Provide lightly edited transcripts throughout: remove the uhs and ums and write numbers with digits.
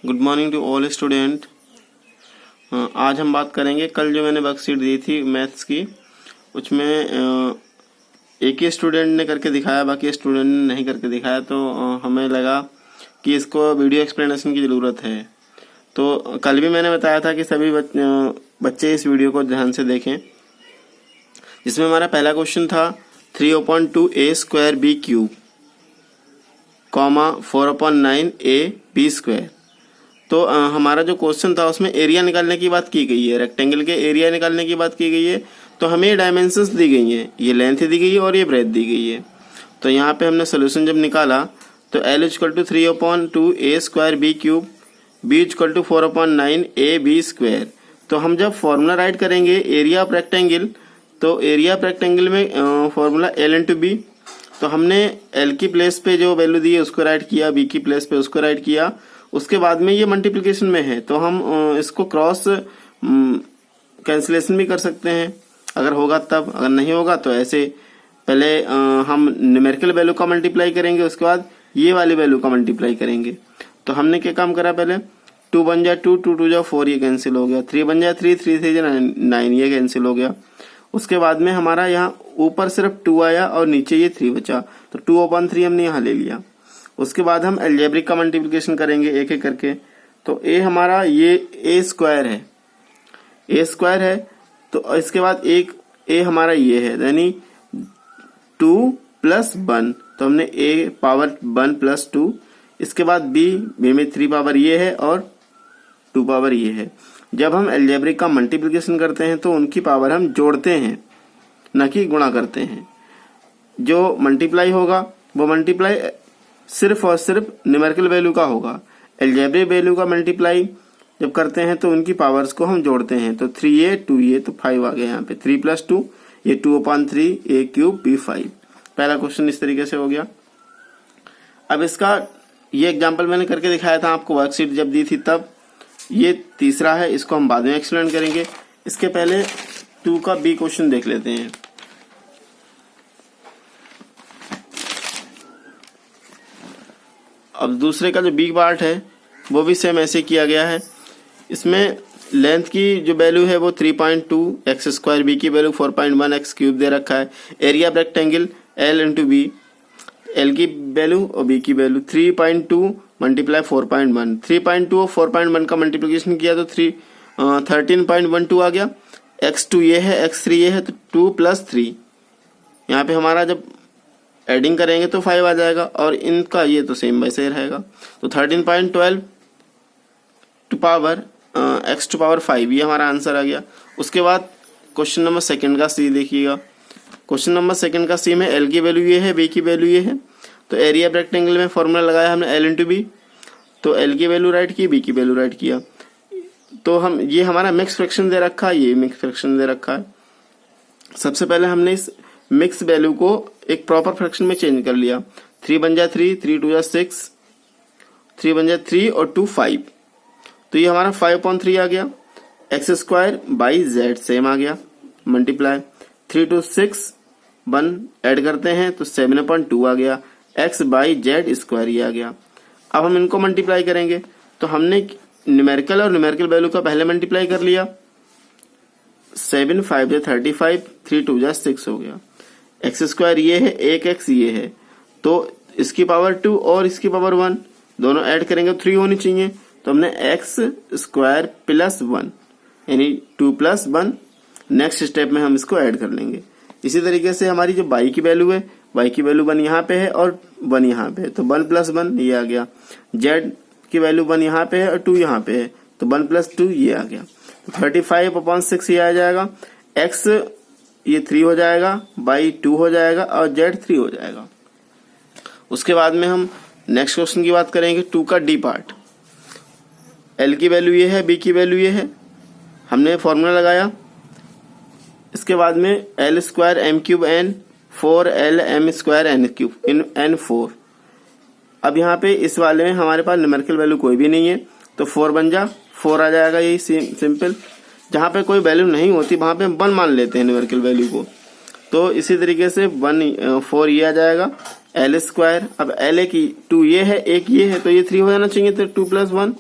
Good morning to all student. आज हम बात करेंगे, कल जो मैंने वर्कशीट दी थी मैथ्स की, उसमें एक ही स्टूडेंट ने करके दिखाया, बाकी स्टूडेंट ने नहीं करके दिखाया, तो हमें लगा कि इसको वीडियो एक्सप्लेनेशन की ज़रूरत है। तो कल भी मैंने बताया था कि सभी बच्चे इस वीडियो को ध्यान से देखें, जिसमें हमारा पहला क्वेश्चन था 3/2 a² b³ comma 4/9 a b²। तो हमारा जो क्वेश्चन था उसमें एरिया निकालने की बात की गई है, रेक्टेंगल के एरिया निकालने की बात की गई है। तो हमें ये डायमेंशंस दी गई हैं, ये लेंथ दी गई है और ये ब्रेथ दी गई है। तो यहाँ पे हमने सोल्यूशन जब निकाला तो L = 3/2 a² b³, b = 4/9 a b²। तो हम जब फॉर्मूला राइट करेंगे एरिया ऑफ रेक्टेंगल, तो एरिया ऑफ रेक्टेंगल में फॉर्मूला L × b। तो हमने L की प्लेस पे जो वैल्यू दी है उसको राइट किया, B की प्लेस पे उसको राइट किया। उसके बाद में ये मल्टीप्लिकेशन में है तो हम इसको क्रॉस कैंसिलेशन भी कर सकते हैं अगर होगा तब, अगर नहीं होगा तो ऐसे पहले हम न्यूमेरिकल वैल्यू का मल्टीप्लाई करेंगे, उसके बाद ये वाली वैल्यू का मल्टीप्लाई करेंगे। तो हमने क्या काम करा, पहले 2 बन जाए 2, 2 2 4 ये कैंसिल हो गया, 3 बन जाए 3, 3 3 9 ये कैंसिल हो गया। उसके बाद में हमारा यहाँ ऊपर सिर्फ 2 आया और नीचे ये 3 बचा, तो 2/3 हमने यहाँ ले लिया। उसके बाद हम अलजेब्रिक का मल्टीप्लिकेशन करेंगे एक एक करके। तो ए हमारा ये a² है, a² है। तो इसके बाद एक ए हमारा ये है, यानी 2 + 1, तो हमने a पावर 1 + 2। इसके बाद b में 3 पावर ये है और 2 पावर ये है। जब हम अलजेब्रिक का मल्टीप्लिकेशन करते हैं तो उनकी पावर हम जोड़ते हैं, न कि गुणा करते हैं। जो मल्टीप्लाई होगा वो मल्टीप्लाई सिर्फ और सिर्फ न्यूमेरिकल वैल्यू का होगा। अलजेब्रिक वैल्यू का मल्टीप्लाई जब करते हैं तो उनकी पावर्स को हम जोड़ते हैं। तो 3a 2a तो 5 आ गया यहाँ पे, 3 + 2 ये 2/3 a³ b5। पहला क्वेश्चन इस तरीके से हो गया। अब इसका ये एग्जाम्पल मैंने करके दिखाया था आपको, वर्कशीट जब दी थी तब। ये तीसरा है, इसको हम बाद में एक्सप्लेन करेंगे। इसके पहले 2 का b क्वेश्चन देख लेते हैं। अब दूसरे का जो बी पार्ट है वो भी सेम ऐसे किया गया है। इसमें लेंथ की जो वैल्यू है वो 3.2 x² b की वैल्यू 4.1 x³ दे रखा है। Area of rectangle L × b, L की वैल्यू और b की वैल्यू 3.2 × 4.1, 3.2 और 4.1 का मल्टीप्लिकेशन किया तो 13.12 आ गया। x2 ये है, x3 ये है, तो 2 + 3 यहाँ पे हमारा जब एडिंग करेंगे तो 5 आ जाएगा, और इनका ये तो सेम वैसे रहेगा। तो 13.12 टू पावर x⁵ ये हमारा आंसर आ गया। उसके बाद क्वेश्चन नंबर सेकंड का सी देखिएगा। क्वेश्चन नंबर सेकंड का सी में L की वैल्यू ये है, B की वैल्यू ये है। तो एरिया ऑफ रेक्टेंगल में फॉर्मूला लगाया हमने L × b। तो L की वैल्यू राइट की, B की वैल्यू राइट किया। तो हम ये हमारा मिक्स फ्रैक्शन दे रखा है, ये मिक्स फ्रैक्शन दे रखा है। सबसे पहले हमने इस मिक्स वैल्यू को एक प्रॉपर फ्रैक्शन में चेंज कर लिया। 3 बन जाए 3, 3 2 6, 3 बन जाए 3 और 2 5, तो ये हमारा 5/3 आ गया। x² z सेम आ गया, मल्टीप्लाई 3 2 6 1 ऐड करते हैं तो 7/2 आ गया, x/z² ये आ गया। अब हम इनको मल्टीप्लाई करेंगे तो हमने न्यूमेरिकल और न्यूमेरिकल वैल्यू का पहले मल्टीप्लाई कर लिया। 7 5 35, 3 2 6 हो गया। x² ये है, 1x ये है, तो इसकी पावर 2 और इसकी पावर 1 दोनों ऐड करेंगे तो 3 होनी चाहिए। तो हमने x² + 1 यानी 2 + 1, नेक्स्ट स्टेप में हम इसको ऐड कर लेंगे। इसी तरीके से हमारी जो y की वैल्यू है, y की वैल्यू 1 यहाँ पे है और 1 यहाँ पे है, तो 1 + 1 ये आ गया। z की वैल्यू 1 यहाँ पे है और 2 यहाँ पे है, तो 1 + 2 ये आ गया। तो 35/6 ये आ जाएगा। x ये 3 हो जाएगा, y 2 हो जाएगा और z 3 हो जाएगा। उसके बाद में हम नेक्स्ट क्वेश्चन की बात करेंगे, 2 का d पार्ट। L की वैल्यू ये है, B की वैल्यू ये है, हमने फॉर्मूला लगाया। इसके बाद में L² m³ n 4L m² n³ n4। अब यहाँ पे इस वाले में हमारे पास न्यूमेरिकल वैल्यू कोई भी नहीं है, तो 4 बन जा 4 आ जाएगा, यही सिंपल। जहाँ पे कोई वैल्यू नहीं होती वहां पे हम 1 मान लेते हैं न्यूमेरिकल वैल्यू को। तो इसी तरीके से 4 ये आ जाएगा। L², अब L की 2 ये है, 1 ये है, तो ये 3 हो जाना चाहिए, तो 2 + 1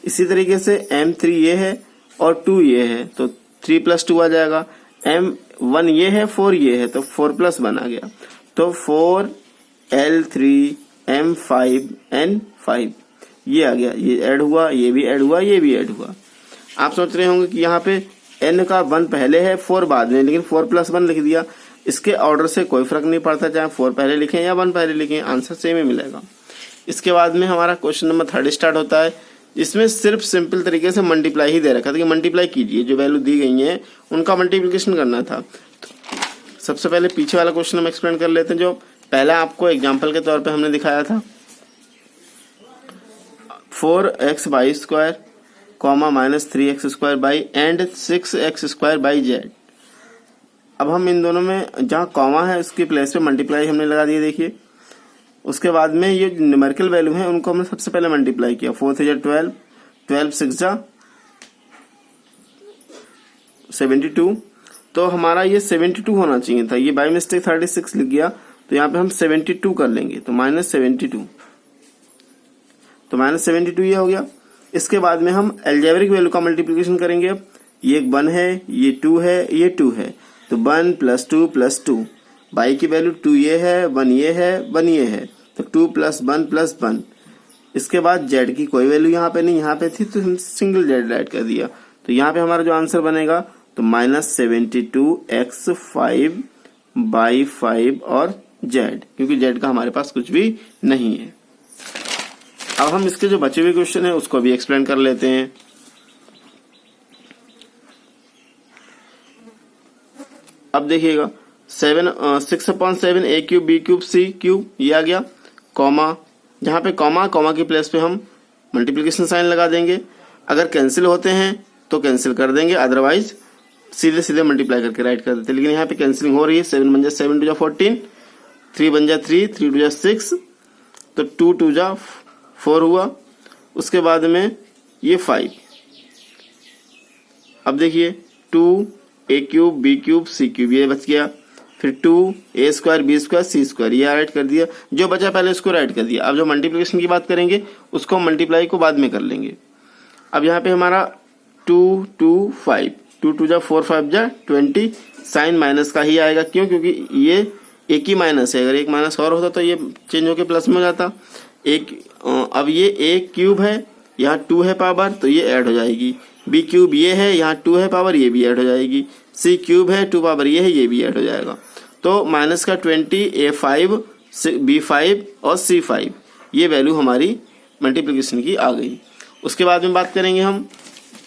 इसी तरीके से M3 ये है और 2 ये है, तो 3 + 2 आ जाएगा। M1 ये है, 4 ये है, तो 4 + 1 आ गया, तो 4L3 M5 N5 ये आ गया। ये ऐड हुआ, ये भी ऐड हुआ, ये भी ऐड हुआ। आप सोच रहे होंगे कि यहाँ पे N का 1 पहले है 4 बाद में, लेकिन 4 + 1 लिख दिया। इसके ऑर्डर से कोई फर्क नहीं पड़ता, चाहे 4 पहले लिखें या 1 पहले लिखें, आंसर सेम ही मिलेगा। इसके बाद में हमारा क्वेश्चन नंबर 3 स्टार्ट होता है। इसमें सिर्फ सिंपल तरीके से मल्टीप्लाई ही दे रखा था कि मल्टीप्लाई कीजिए, जो वैल्यू दी गई है उनका मल्टीप्लिकेशन करना था। तो सबसे पहले पीछे वाला क्वेश्चन हम एक्सप्लेन कर लेते हैं, जो पहला आपको एग्जाम्पल के तौर पे हमने दिखाया था। 4x² -3x² and 6x² z। अब हम इन दोनों में जहाँ कॉमा है उसकी प्लेस पे मल्टीप्लाई हमने लगा दिया, देखिए। उसके बाद में ये न्यूमेरिकल वैल्यू है उनको हमने सबसे पहले मल्टीप्लाई किया। 4 × 12, 12 × 6 72, तो हमारा ये 72 होना चाहिए था। ये बाय मिस्टेक 36 लिख गया, तो यहाँ पे हम 72 कर लेंगे, तो -72, तो -72 ये हो गया। इसके बाद में हम अलजेब्रिक वैल्यू का मल्टीप्लिकेशन करेंगे। अब ये 1 है, ये 2 है, ये 2 है, तो 1 + 2 + 2। बाई की वैल्यू 2 ये है, 1 ये है, 1 ये है, तो 2 + 1 + 1। इसके बाद z की कोई वैल्यू यहाँ पे नहीं, यहाँ पे थी तो हम सिंगल z ऐड कर दिया, तो यहाँ पे हमारा जो आंसर बनेगा तो -72x5/5 और z, क्योंकि z का हमारे पास कुछ भी नहीं है। अब हम इसके जो बचे हुए क्वेश्चन है उसको भी एक्सप्लेन कर लेते हैं। अब देखिएगा 6/7 a³ b³ c³ ये आ गया, कॉमा, जहां पे कॉमा की प्लेस पे हम मल्टीप्लिकेशन साइन लगा देंगे। अगर कैंसिल होते हैं तो कैंसिल कर देंगे, अदरवाइज सीधे सीधे मल्टीप्लाई करके राइट कर देते हैं। लेकिन यहाँ पे कैंसिलिंग हो रही है। 7 × 7 = 14, 3 × 3, 3 × 6, तो 2 × 4 हुआ। उसके बाद में ये 5। अब देखिए 2 a³ b³ c³ ये बच गया, फिर 2 a² b² c² ये राइट कर दिया। जो बचा पहले उसको राइट कर दिया। अब जो मल्टीप्लिकेशन की बात करेंगे उसको मल्टीप्लाई को बाद में कर लेंगे। अब यहाँ पे हमारा 2 2 5, 2 2 = 4, 5 = 20, साइन माइनस का ही आएगा। क्यों? क्योंकि ये एक ही माइनस है, अगर एक माइनस और होता तो ये चेंज होके प्लस में हो जाता। अब ये a³ है, यहाँ 2 है पावर, तो ये ऐड हो जाएगी। b³ ये है, यहाँ 2 है पावर, ये भी ऐड हो जाएगी। c³ है, 2 पावर ये है, ये भी ऐड हो जाएगा। तो माइनस का 20, a5 b5 और c5 ये वैल्यू हमारी मल्टीप्लिकेशन की आ गई। उसके बाद में बात करेंगे हम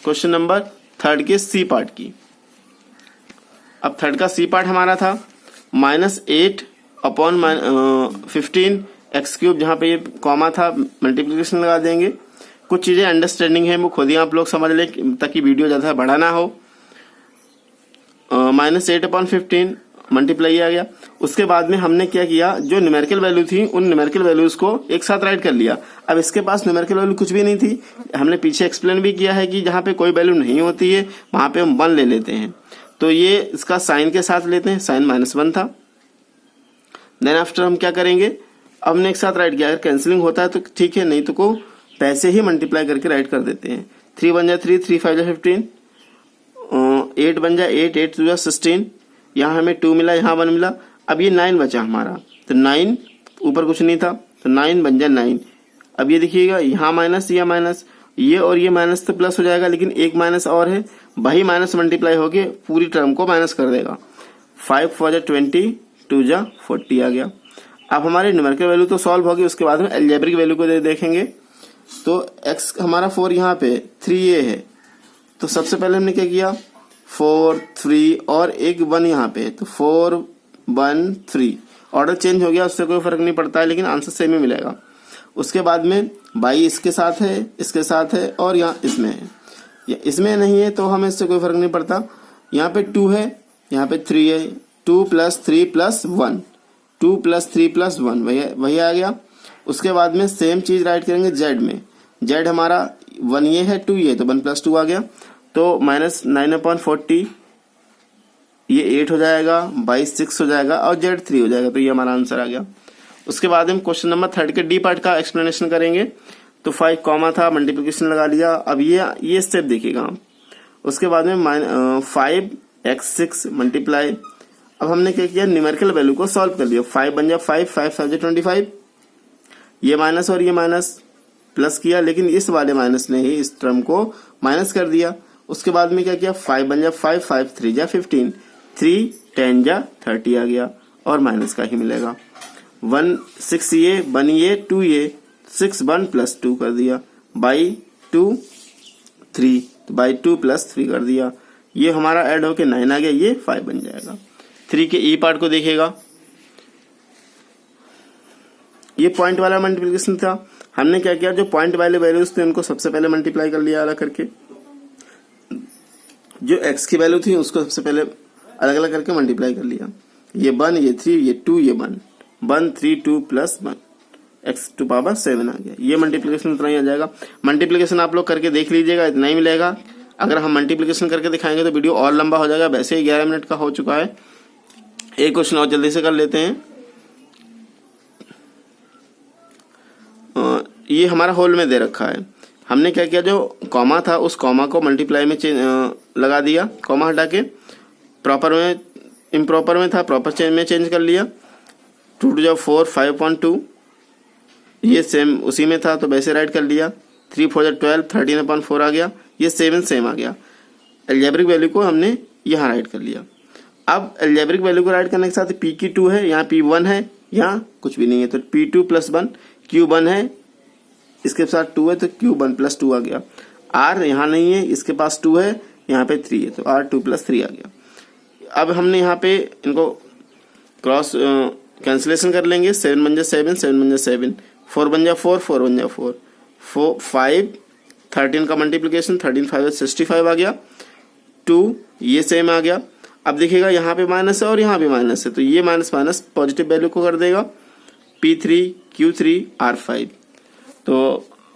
क्वेश्चन नंबर 3 के सी पार्ट की। अब 3 का सी पार्ट हमारा था -8/15 जहाँ पे ये कॉमा था, मल्टीप्लिकेशन लगा देंगे। कुछ चीजें अंडरस्टैंडिंग है वो खुद ही आप लोग समझ लें ताकि वीडियो ज्यादा बड़ा ना हो। -8/15 मल्टीप्लाई आ गया। उसके बाद में हमने क्या किया, जो न्यूमेरिकल वैल्यू थी उन न्यूमेरिकल वैल्यूज को एक साथ राइट कर लिया। अब इसके पास न्यूमेरिकल वैल्यू कुछ भी नहीं थी। हमने पीछे एक्सप्लेन भी किया है कि जहाँ पे कोई वैल्यू नहीं होती है वहां पे हम 1 ले लेते हैं। तो ये इसका साइन के साथ लेते हैं, साइन -1 था। देन आफ्टर हम क्या करेंगे, अब हमने एक साथ राइट किया। अगर कैंसिलिंग होता है तो ठीक है, नहीं तो को पैसे ही मल्टीप्लाई करके राइट कर देते हैं। 3 × 1 = 3, 3 × 5 = 15, 8 × 8, 8 × 2 = 16। यहाँ हमें 2 मिला, यहाँ 1 मिला। अब ये 9 बचा हमारा, तो 9 ऊपर कुछ नहीं था, तो 9 बन जाए 9। अब ये देखिएगा, यहाँ माइनस, या माइनस, ये और ये माइनस तो प्लस हो जाएगा, लेकिन एक माइनस और है, वही माइनस मल्टीप्लाई होके पूरी टर्म को माइनस कर देगा। 5 × 4 = 20, 2 × 40 आ गया। अब हमारे न्यूमेरिकल वैल्यू तो सॉल्व होगी। उसके बाद में अलजेब्रिक वैल्यू को देखेंगे। तो x हमारा 4 यहाँ पे, 3 ये है, तो सबसे पहले हमने क्या किया, 4 3 और एक 1 यहाँ पे, तो 4 1 3। ऑर्डर चेंज हो गया, उससे कोई फर्क नहीं पड़ता है, लेकिन आंसर सेम ही मिलेगा। उसके बाद में बाई इसके साथ है, इसके साथ है, और यहाँ इसमें है, या इसमें नहीं है तो हमें इससे कोई फर्क नहीं पड़ता। यहाँ पे 2 है, यहाँ पे 3 है, 2 + 3 + 1, 2 + 3 + 1 वही आ गया। उसके बाद में सेम चीज राइट करेंगे z में। z हमारा 1 ये है, 2 ये, तो 1 + 2 आ गया, तो -9/40 ये 8 हो जाएगा, बाई 6 हो जाएगा, और z 3 हो जाएगा। तो ये हमारा आंसर आ गया। उसके बाद हम क्वेश्चन नंबर 3 के डी पार्ट का एक्सप्लेनेशन करेंगे। तो 5 कॉमा था, मल्टीप्लिकेशन लगा लिया। अब ये स्टेप देखिएगा आप। उसके बाद में 5x6 मल्टीप्लाई। अब हमने क्या किया, न्यूमेरिकल वैल्यू को सॉल्व कर लिया। 5 बन जा 5, 5 5 जा 25, ये माइनस और ये माइनस प्लस किया, लेकिन इस वाले माइनस ने ही इस टर्म को माइनस कर दिया। उसके बाद में क्या किया, 5 बन जा 5, 5 3 जा 15, 3 10 जा 30 आ गया और माइनस का ही मिलेगा। 1 6 ये 1 ये 2 ये 6 1 प्लस 2 कर दिया, बाई 2 3, तो बाई 2 प्लस 3 कर दिया। ये हमारा ऐड होके 9 आ गया, ये 5 बन जाएगा। 3 के ई पार्ट को देखेगा, ये पॉइंट वाला मल्टीप्लिकेशन था। हमने क्या किया, जो पॉइंट वाले वैल्यूज थे उनको सबसे पहले मल्टीप्लाई कर लिया अलग करके, जो x की वैल्यू थी उसको सबसे पहले अलग अलग करके मल्टीप्लाई कर लिया। ये 1 ये 3 ये 2 ये 1, 1 3 2 प्लस 1 x टू पावर 7 आ गया। ये मल्टीप्लिकेशन इतना ही आ जाएगा। मल्टीप्लिकेशन आप लोग करके देख लीजिएगा, इतना ही मिलेगा। अगर हम मल्टीप्लिकेशन करके दिखाएंगे तो वीडियो और लंबा हो जाएगा, वैसे ही 11 मिनट का हो चुका है। एक क्वेश्चन और जल्दी से कर लेते हैं। ये हमारा होल में दे रखा है। हमने क्या किया, जो कॉमा था उस कॉमा को मल्टीप्लाई में लगा दिया, कॉमा हटा के प्रॉपर में इम्प्रॉपर में था, प्रॉपर में चेंज कर लिया। 2 2 जा 4 5/2, ये सेम उसी में था तो वैसे राइट कर लिया। 3 4 जा 12 13/4 आ गया, ये 7 सेम आ गया। एल्जेब्रिक वैल्यू को हमने यहाँ राइट कर लिया। अब एल्जेब्रिक वैल्यू को राइट करने के साथ p की 2 है, यहाँ p1 है, यहाँ कुछ भी नहीं है तो p2 + 1, q1 है, इसके साथ 2 है तो q1 + 2 आ गया। r यहाँ नहीं है, इसके पास 2 है, यहाँ पे 3 है तो r 2 + 3 आ गया। अब हमने यहाँ पे इनको क्रॉस कैंसिलेशन कर लेंगे। 7 बन जा 7, 7 बन जा 7, 4 बन जा 4, 4 बन जा 4, 5 13 का मल्टीप्लिकेशन 13 5 65 आ गया। 2 ये सेम आ गया। अब देखिएगा यहाँ पे माइनस है और यहाँ भी माइनस है, तो ये माइनस माइनस पॉजिटिव वैल्यू को कर देगा। P3 Q3 R5। तो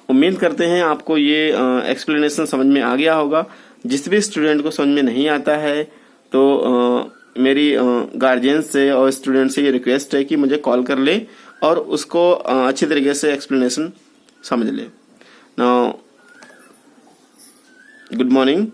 उम्मीद करते हैं आपको ये एक्सप्लेनेशन समझ में आ गया होगा। जिस भी स्टूडेंट को समझ में नहीं आता है तो मेरी गार्जियन से और स्टूडेंट से ये रिक्वेस्ट है कि मुझे कॉल कर ले और उसको अच्छी तरीके से एक्सप्लेनेशन समझ ले। Now good morning.